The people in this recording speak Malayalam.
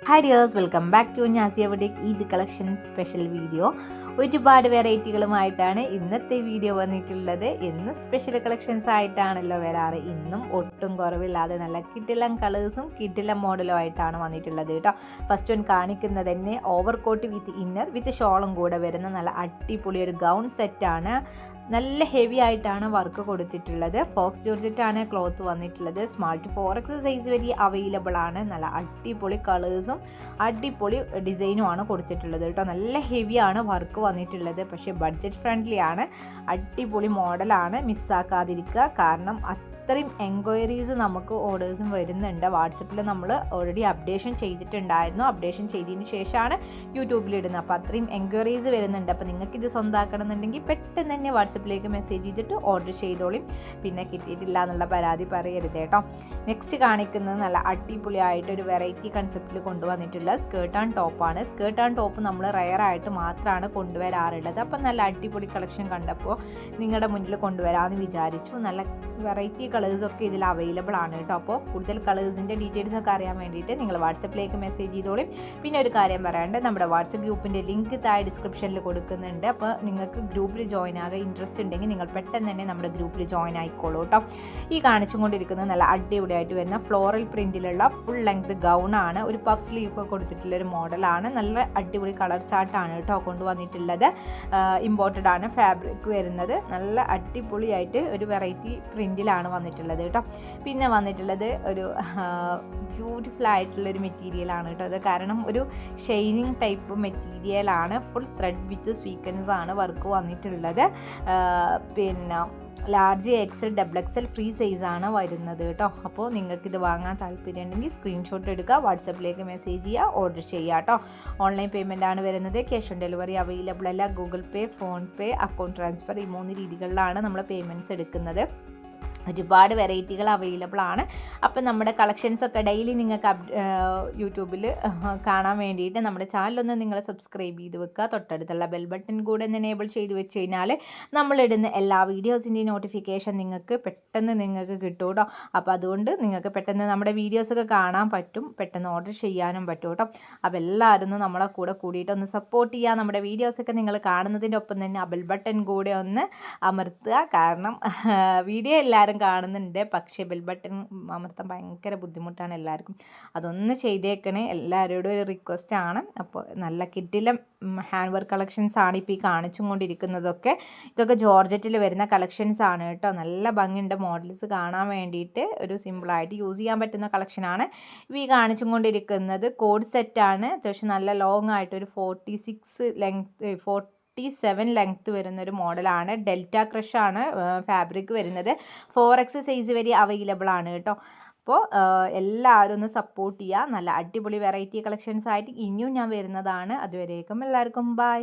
Hi dears, welcome back to Nazia boutique Eid collection special video. ഒരുപാട് വെറൈറ്റികളുമായിട്ടാണ് ഇന്നത്തെ വീഡിയോ വന്നിട്ടുള്ളത്. ഇന്ന് സ്പെഷ്യൽ കളക്ഷൻസ് ആയിട്ടാണല്ലോ വരാറ്. ഇന്നും ഒട്ടും കുറവില്ലാതെ നല്ല കിടിലം കളേഴ്സും കിടിലം മോഡലും ആയിട്ടാണ് വന്നിട്ടുള്ളത് കേട്ടോ. ഫസ്റ്റ് വൺ കാണിക്കുന്നത് തന്നെ ഓവർ കോട്ട് വിത്ത് ഇന്നർ വിത്ത് ഷോളും കൂടെ വരുന്ന നല്ല അടിപൊളി ഒരു ഗൗൺ സെറ്റാണ്. നല്ല ഹെവി ആയിട്ടാണ് വർക്ക് കൊടുത്തിട്ടുള്ളത്. ഫോക്സ് ജോർജറ്റാണ് ക്ലോത്ത് വന്നിട്ടുള്ളത്. സ്മാൾ ടു 4X സൈസ് വരെ അവൈലബിൾ ആണ്. നല്ല അടിപൊളി കളേഴ്സും അടിപൊളി ഡിസൈനും ആണ് കൊടുത്തിട്ടുള്ളത് കേട്ടോ. നല്ല ഹെവിയാണ് വർക്ക് വന്നിട്ടുള്ളത്. പക്ഷേ ബഡ്ജറ്റ് ഫ്രണ്ട്ലി ആണ്. അടിപൊളി മോഡലാണ്, മിസ്സാക്കാതിരിക്കുക. കാരണം അത്രയും എൻക്വയറീസ് നമുക്ക് ഓർഡേഴ്സും വരുന്നുണ്ട്. വാട്സപ്പിൽ നമ്മൾ ഓൾറെഡി അപ്ഡേഷൻ ചെയ്തിട്ടുണ്ടായിരുന്നു. അപ്ഡേഷൻ ചെയ്തതിന് ശേഷമാണ് യൂട്യൂബിലിടുന്നത്. അപ്പോൾ അത്രയും എൻക്വയറീസ് വരുന്നുണ്ട്. അപ്പോൾ നിങ്ങൾക്ക് ഇത് സ്വന്തമാക്കണം എന്നുണ്ടെങ്കിൽ പെട്ടെന്ന് തന്നെ വാട്സപ്പിലേക്ക് മെസ്സേജ് ചെയ്തിട്ട് ഓർഡർ ചെയ്തോളും. പിന്നെ കിട്ടിയിട്ടില്ല എന്നുള്ള പരാതി പറയരുത് കേട്ടോ. നെക്സ്റ്റ് കാണിക്കുന്നത് നല്ല അടിപൊളിയായിട്ട് ഒരു വെറൈറ്റി കൺസെപ്റ്റിൽ കൊണ്ടുവന്നിട്ടുള്ള സ്കേർട്ട് ആൻഡ് ടോപ്പാണ്. സ്കേർട്ട് ആൻഡ് ടോപ്പ് നമ്മൾ റെയറായിട്ട് മാത്രമാണ് കൊണ്ടുവരാറുള്ളത്. അപ്പം നല്ല അടിപൊളി കളക്ഷൻ കണ്ടപ്പോൾ നിങ്ങളുടെ മുന്നിൽ കൊണ്ടുവരാമെന്ന് വിചാരിച്ചു. നല്ല വെറൈറ്റി കളേഴ്സൊക്കെ ഇതിൽ അവൈലബിൾ ആണ് കേട്ടോ. അപ്പോൾ കൂടുതൽ കളേഴ്സിൻ്റെ ഡീറ്റെയിൽസ് ഒക്കെ അറിയാൻ വേണ്ടിയിട്ട് നിങ്ങൾ വാട്സപ്പിലേക്ക് മെസ്സേജ് ചെയ്തോളും. പിന്നെ ഒരു കാര്യം പറയാണ്ട്, നമ്മുടെ വാട്സപ്പ് ഗ്രൂപ്പിൻ്റെ ലിങ്ക് താഴെ ഡിസ്ക്രിപ്ഷനിൽ കൊടുക്കുന്നുണ്ട്. അപ്പോൾ നിങ്ങൾക്ക് ഗ്രൂപ്പിൽ ജോയിൻ ആകാൻ ഇൻട്രസ്റ്റ് ഉണ്ടെങ്കിൽ നിങ്ങൾ പെട്ടെന്ന് തന്നെ നമ്മുടെ ഗ്രൂപ്പിൽ ജോയിൻ ആയിക്കോളൂ കേട്ടോ. ഈ കാണിച്ചുകൊണ്ടിരിക്കുന്നത് നല്ല അടിപൊളിയായിട്ട് വരുന്ന ഫ്ലോറൽ പ്രിൻറ്റിലുള്ള ഫുൾ ലെങ്ത് ഗൗണാണ്. ഒരു പഫ് സ്ലീവ് ഒക്കെ കൊടുത്തിട്ടുള്ള ഒരു മോഡലാണ്. നല്ല അടിപൊളി കളർ ചാർട്ടാണ് കേട്ടോ കൊണ്ടുവന്നിട്ടുള്ളത്. ഇമ്പോർട്ടഡ് ആണ് ഫാബ്രിക് വരുന്നത്. നല്ല അടിപൊളിയായിട്ട് ഒരു വെറൈറ്റി പ്രിൻറ്റിലാണ് വന്നിട്ടുള്ളത് കേട്ടോ. പിന്നെ വന്നിട്ടുള്ളത് ഒരു ബ്യൂട്ടിഫുൾ ആയിട്ടുള്ളൊരു മെറ്റീരിയലാണ് കേട്ടോ. അത് കാരണം ഒരു ഷൈനിങ് ടൈപ്പ് മെറ്റീരിയലാണ്. ഫുൾ ത്രെഡ് വിത്ത് സ്വീക്കൻസ് ആണ് വർക്ക് വന്നിട്ടുള്ളത്. പിന്നെ ലാർജ് XL XXL ഫ്രീ സൈസാണ് വരുന്നത് കേട്ടോ. അപ്പോൾ നിങ്ങൾക്കിത് വാങ്ങാൻ താല്പര്യം ഉണ്ടെങ്കിൽ സ്ക്രീൻഷോട്ട് എടുക്കുക, വാട്സപ്പിലേക്ക് മെസ്സേജ് ചെയ്യുക, ഓർഡർ ചെയ്യുക കേട്ടോ. ഓൺലൈൻ പേയ്മെൻ്റ് ആണ് വരുന്നത്. ക്യാഷ് ഓൺ ഡെലിവറി അവൈലബിൾ അല്ല. ഗൂഗിൾ പേ, ഫോൺ പേ, അക്കൗണ്ട് ട്രാൻസ്ഫർ, ഈ 3 രീതികളിലാണ് നമ്മൾ പേയ്മെൻറ്റ്സ് എടുക്കുന്നത്. ഒരുപാട് വെറൈറ്റികൾ അവൈലബിൾ ആണ്. അപ്പം നമ്മുടെ കളക്ഷൻസൊക്കെ ഡെയിലി നിങ്ങൾക്ക് യൂട്യൂബിൽ കാണാൻ വേണ്ടിയിട്ട് നമ്മുടെ ചാനലൊന്ന് നിങ്ങൾ സബ്സ്ക്രൈബ് ചെയ്ത് വെക്കുക. തൊട്ടടുത്തുള്ള ബെൽ ബട്ടൺ കൂടെ ഒന്ന് എനേബിൾ ചെയ്ത് വെച്ച് കഴിഞ്ഞാൽ നമ്മളിടുന്ന എല്ലാ വീഡിയോസിൻ്റെയും നോട്ടിഫിക്കേഷൻ നിങ്ങൾക്ക് കിട്ടും കേട്ടോ. അപ്പോൾ അതുകൊണ്ട് നിങ്ങൾക്ക് പെട്ടെന്ന് നമ്മുടെ വീഡിയോസൊക്കെ കാണാൻ പറ്റും, പെട്ടെന്ന് ഓർഡർ ചെയ്യാനും പറ്റും കേട്ടോ. അപ്പോൾ എല്ലാവരും നമ്മളെ കൂടെ കൂടിയിട്ട് ഒന്ന് സപ്പോർട്ട് ചെയ്യുക. നമ്മുടെ വീഡിയോസൊക്കെ നിങ്ങൾ കാണുന്നതിൻ്റെ ഒപ്പം തന്നെ ബെൽ ബട്ടൺ കൂടെ ഒന്ന് അമർത്തുക. കാരണം വീഡിയോ എല്ലാവരും കാണുന്നുണ്ട്, പക്ഷേ ബെൽ ബട്ടൺ അമർത്താൻ ഭയങ്കര ബുദ്ധിമുട്ടാണ് എല്ലാവർക്കും. അതൊന്ന് ചെയ്തേക്കണേ, എല്ലാവരോടും ഒരു റിക്വസ്റ്റ് ആണ്. അപ്പോൾ നല്ല കിഡിലും ഹാൻഡ് വർക്ക് കളക്ഷൻസ് ആണ് ഇപ്പോൾ ഈ കാണിച്ചും കൊണ്ടിരിക്കുന്നതൊക്കെ. ഇതൊക്കെ ജോർജറ്റിൽ വരുന്ന കളക്ഷൻസ് ആണ് കേട്ടോ. നല്ല ഭംഗിയുണ്ട് മോഡൽസ് കാണാൻ വേണ്ടിയിട്ട്. ഒരു സിമ്പിളായിട്ട് യൂസ് ചെയ്യാൻ പറ്റുന്ന കളക്ഷനാണ്. ഈ കാണിച്ചും കൊണ്ടിരിക്കുന്നത് കോഡ് സെറ്റാണ്. അത്യാവശ്യം നല്ല ലോങ് ആയിട്ട് ഒരു 46 ലെങ്ത് 47 ലെങ്ത്ത് വരുന്നൊരു മോഡലാണ്. ഡെൽറ്റ ക്രഷാണ് ഫാബ്രിക് വരുന്നത്. 4X സൈസ് വരെ അവൈലബിൾ ആണ് കേട്ടോ. അപ്പോൾ എല്ലാവരും ഒന്ന് സപ്പോർട്ട് ചെയ്യുക. നല്ല അടിപൊളി വെറൈറ്റി കളക്ഷൻസ് ആയിട്ട് ഇനിയും ഞാൻ വരുന്നതാണ്. അതുവരേക്കും എല്ലാവർക്കും ബൈ.